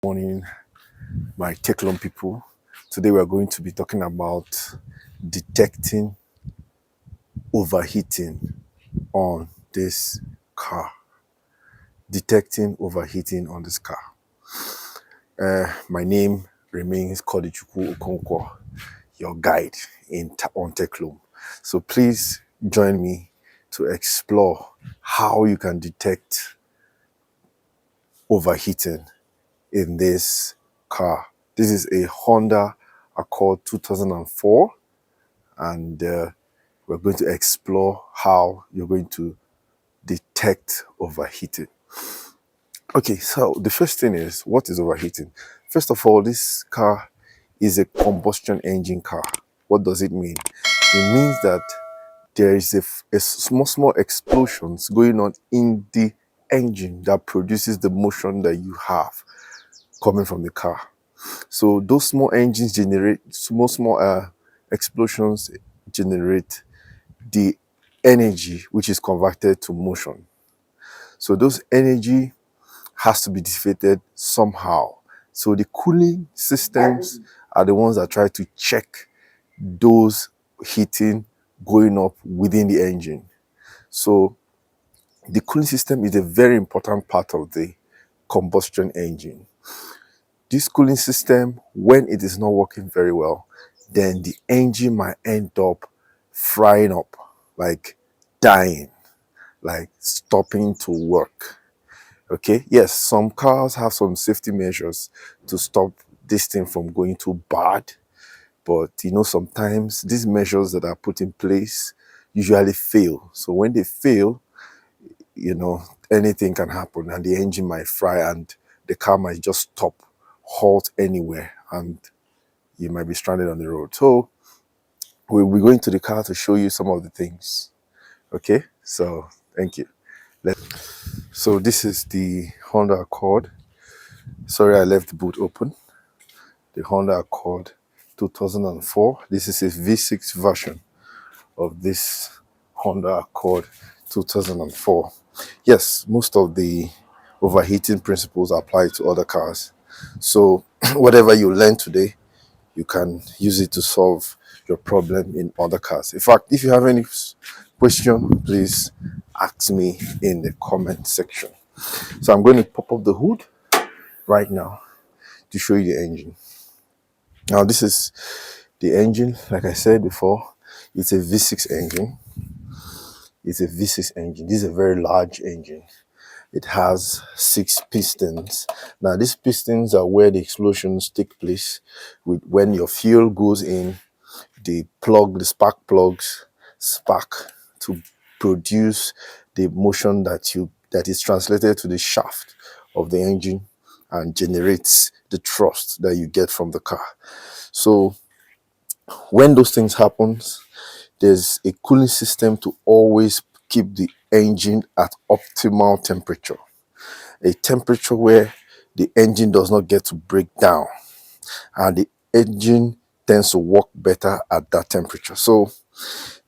Morning, my Teclon people. Today we are going to be talking about detecting overheating on this car. Detecting overheating on this car. My name remains Kodichukwu Okonkwo, your guide on Teclon. So please join me to explore how you can detect overheating in this car. This is a Honda Accord 2004, and we're going to explore how you're going to detect overheating. Okay, so the first thing is, what is overheating? First of all, this car is a combustion engine car. What does it mean? It means that there is a small explosions going on in the engine that produces the motion that you have coming from the car. So those small engines generate small explosions, generate the energy which is converted to motion. So those energy has to be dissipated somehow. So the cooling systems are the ones that try to check those heating going up within the engine. So the cooling system is a very important part of the combustion engine. This cooling system, when it is not working very well, then the engine might end up frying up, like dying, like stopping to work. Okay, yes, some cars have some safety measures to stop this thing from going too bad, but sometimes these measures that are put in place usually fail. So when they fail, anything can happen and the engine might fry and the car might just stop, halt anywhere, and you might be stranded on the road. So we'll be going to the car to show you some of the things. Okay, so thank you. So this is the Honda Accord. Sorry, I left the boot open. The Honda Accord 2004. This is a V6 version of this Honda Accord 2004. Yes, most of the overheating principles apply to other cars. So whatever you learn today, you can use it to solve your problem in other cars. In fact, if you have any question, please ask me in the comment section. So I'm going to pop up the hood right now to show you the engine. Now this is the engine. Like I said before, it's a V6 engine. It's a V6 engine. This is a very large engine. It has 6 pistons. Now these pistons are where the explosions take place. When your fuel goes in, the spark plugs spark to produce the motion that is translated to the shaft of the engine and generates the thrust that you get from the car. So when those things happen, there's a cooling system to always keep the engine at optimal temperature, a temperature where the engine does not get to break down and the engine tends to work better at that temperature. So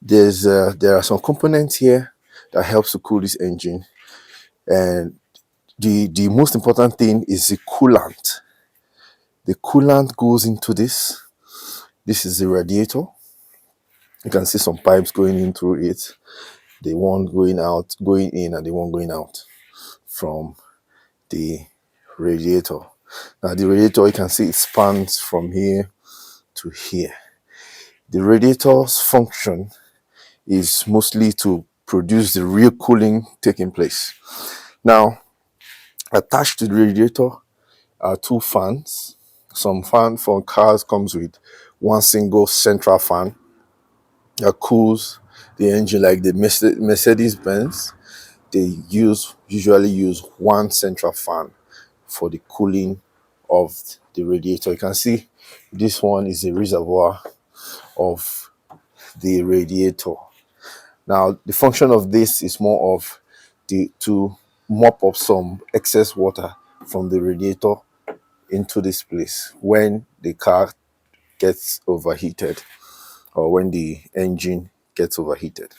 there are some components here that helps to cool this engine, and the most important thing is the coolant. The coolant goes into this. This is the radiator. You can see some pipes going in through it, the one going in and the one going out from the radiator. Now the radiator, you can see it spans from here to here. The radiator's function is mostly to produce the real cooling taking place. Now, attached to the radiator are 2 fans. Some fan for cars comes with one single central fan that cools the engine, like the Mercedes Benz. They usually use one central fan for the cooling of the radiator. You can see this one is a reservoir of the radiator. Now the function of this is more of to mop up some excess water from the radiator into this place when the car gets overheated or when the engine gets overheated.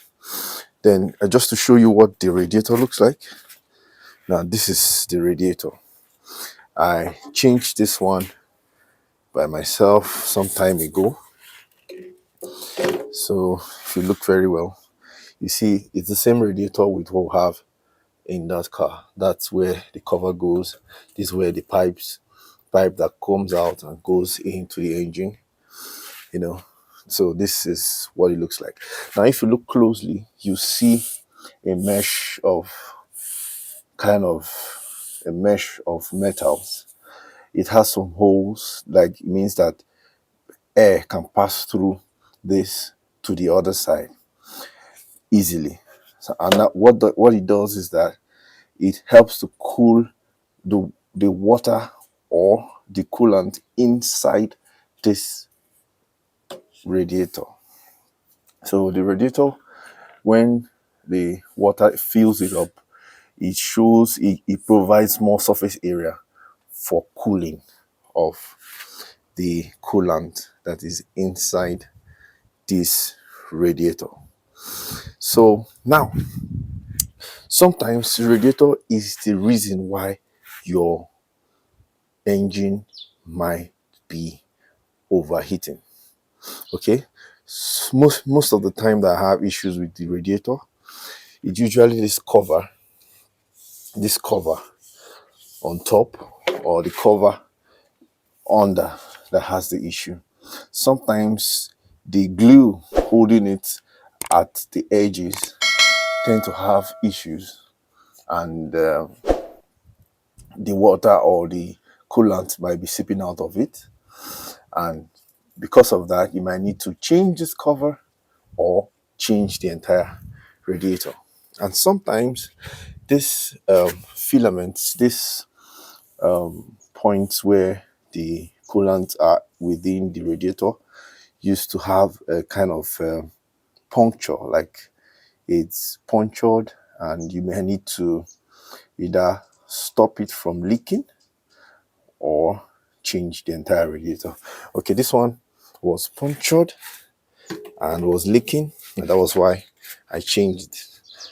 Then just to show you what the radiator looks like. Now this is the radiator. I changed this one by myself some time ago. So if you look very well, you see it's the same radiator with what we have in that car. That's where the cover goes. This is where the pipe that comes out and goes into the engine, you know. So this is what it looks like. Now if you look closely, you see a mesh of kind of a mesh of metals. It has some holes, like it means that air can pass through this to the other side easily. So, and that, what it does is that it helps to cool the water or the coolant inside this radiator. So the radiator, when the water fills it up, it provides more surface area for cooling of the coolant that is inside this radiator. So now, sometimes the radiator is the reason why your engine might be overheating. Okay, most of the time that I have issues with the radiator, it's usually this cover on top or the cover under that has the issue. Sometimes the glue holding it at the edges tend to have issues, and the water or the coolant might be seeping out of it, and because of that you might need to change this cover or change the entire radiator. And sometimes this filaments, this points where the coolants are within the radiator, used to have a kind of puncture, like it's punctured, and you may need to either stop it from leaking or change the entire radiator. Okay, this one was punctured and was leaking, and that was why I changed it.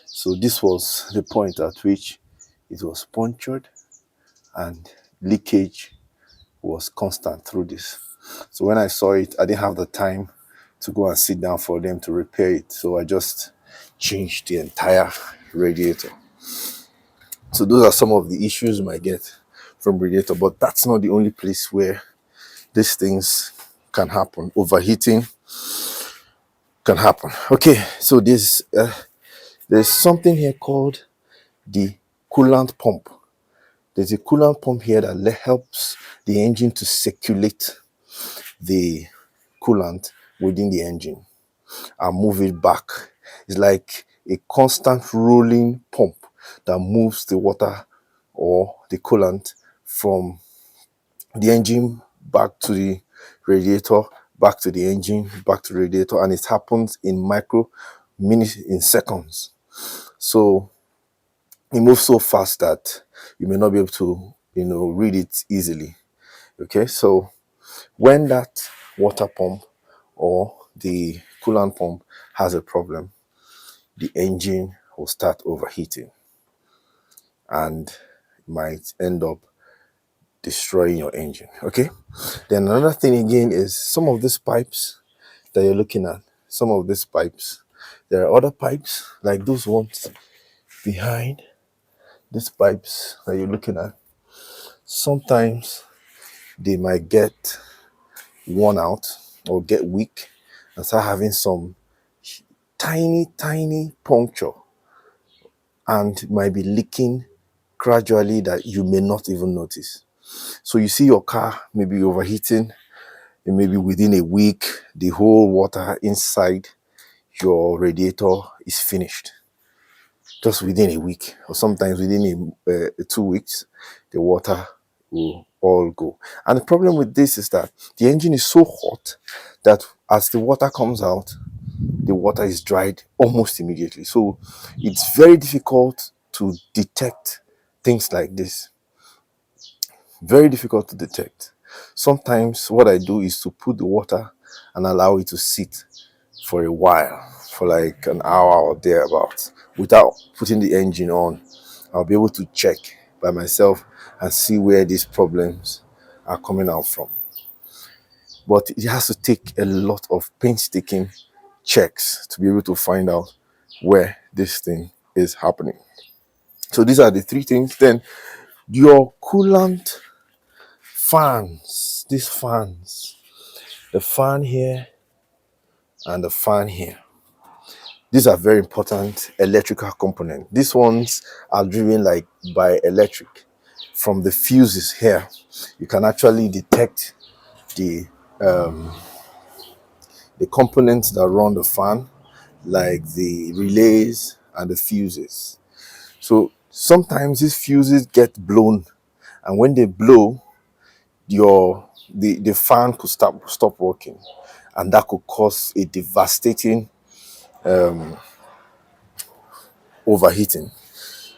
So this was the point at which it was punctured and leakage was constant through this. So when I saw it, I didn't have the time to go and sit down for them to repair it. So I just changed the entire radiator. So those are some of the issues you might get from radiator, but that's not the only place where these things can happen. Overheating can happen. Okay, so there's something here called the coolant pump. There's a coolant pump here that helps the engine to circulate the coolant within the engine and move it back. It's like a constant rolling pump that moves the water or the coolant from the engine back to the radiator, back to the engine, back to the radiator, and it happens in micro minutes, in seconds. So it moves so fast that you may not be able to, read it easily. Okay, so when that water pump or the coolant pump has a problem, the engine will start overheating and might end up destroying your engine. Okay, then another thing again is some of these pipes that you're looking at, some of these pipes, there are other pipes like those ones behind these pipes that you're looking at. Sometimes they might get worn out or get weak and start having some tiny puncture, and might be leaking gradually that you may not even notice. So you see your car may be overheating, and maybe within a week the whole water inside your radiator is finished. Just within a week, or sometimes within 2 weeks, the water will all go. And the problem with this is that the engine is so hot that as the water comes out, the water is dried almost immediately. So it's very difficult to detect things like this. Very difficult to detect. Sometimes what I do is to put the water and allow it to sit for a while, for like an hour or thereabouts, without putting the engine on. I'll be able to check by myself and see where these problems are coming out from. But it has to take a lot of painstaking checks to be able to find out where this thing is happening. So these are the three things. Then your coolant fans, these fans, the fan here and the fan here. These are very important electrical components. These ones are driven like by electric. From the fuses here, you can actually detect the the components that run the fan, like the relays and the fuses. So sometimes these fuses get blown, and when they blow, the fan could stop working, and that could cause a devastating overheating.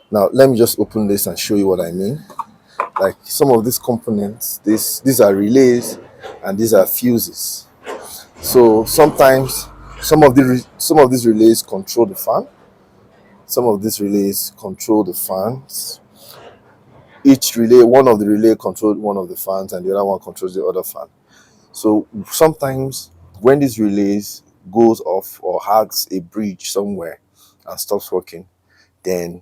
Now let me just open this and show you what I mean. Like some of these components, these are relays and these are fuses. So sometimes some of these relays control the fan. Some of these relays control the fans. Each relay, one of the relay controls one of the fans, and the other one controls the other fan. So sometimes when these relays goes off or has a breach somewhere and stops working, then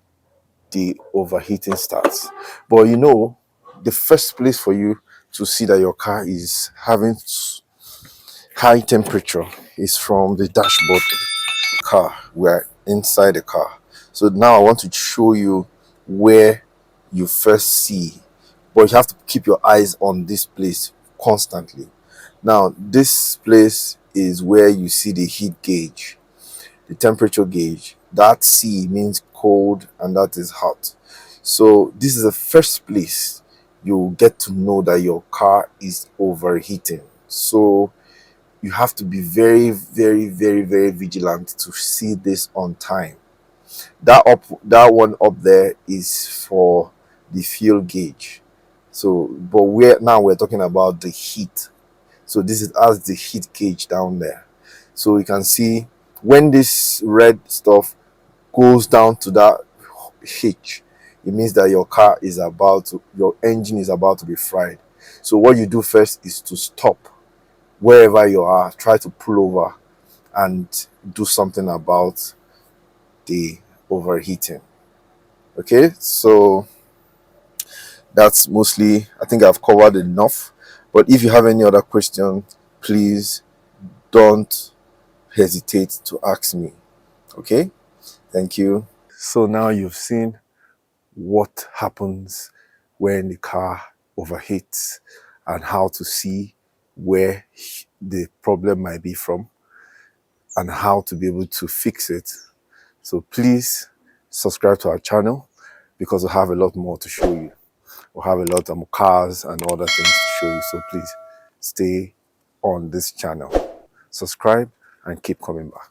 the overheating starts. But you know, the first place for you to see that your car is having high temperature is from the dashboard. Car, we're inside the car. So now I want to show you where you first see, but you have to keep your eyes on this place constantly. Now this place is where you see the heat gauge, the temperature gauge. That C means cold and that is hot. So this is the first place you get to know that your car is overheating. So you have to be very, very, very, very vigilant to see this on time. That one up there is for the fuel gauge. So, but we're talking about the heat. So this is as the heat gauge down there. So you can see when this red stuff goes down to that H, it means that your engine is about to be fried. So what you do first is to stop wherever you are, try to pull over and do something about the overheating. Okay, so that's mostly, I think I've covered enough. But if you have any other question, please don't hesitate to ask me. Okay, thank you. So now you've seen what happens when the car overheats and how to see where the problem might be from and how to be able to fix it. So please subscribe to our channel because we'll have a lot more to show you. We'll have a lot of cars and other things to show you. So please stay on this channel. Subscribe and keep coming back.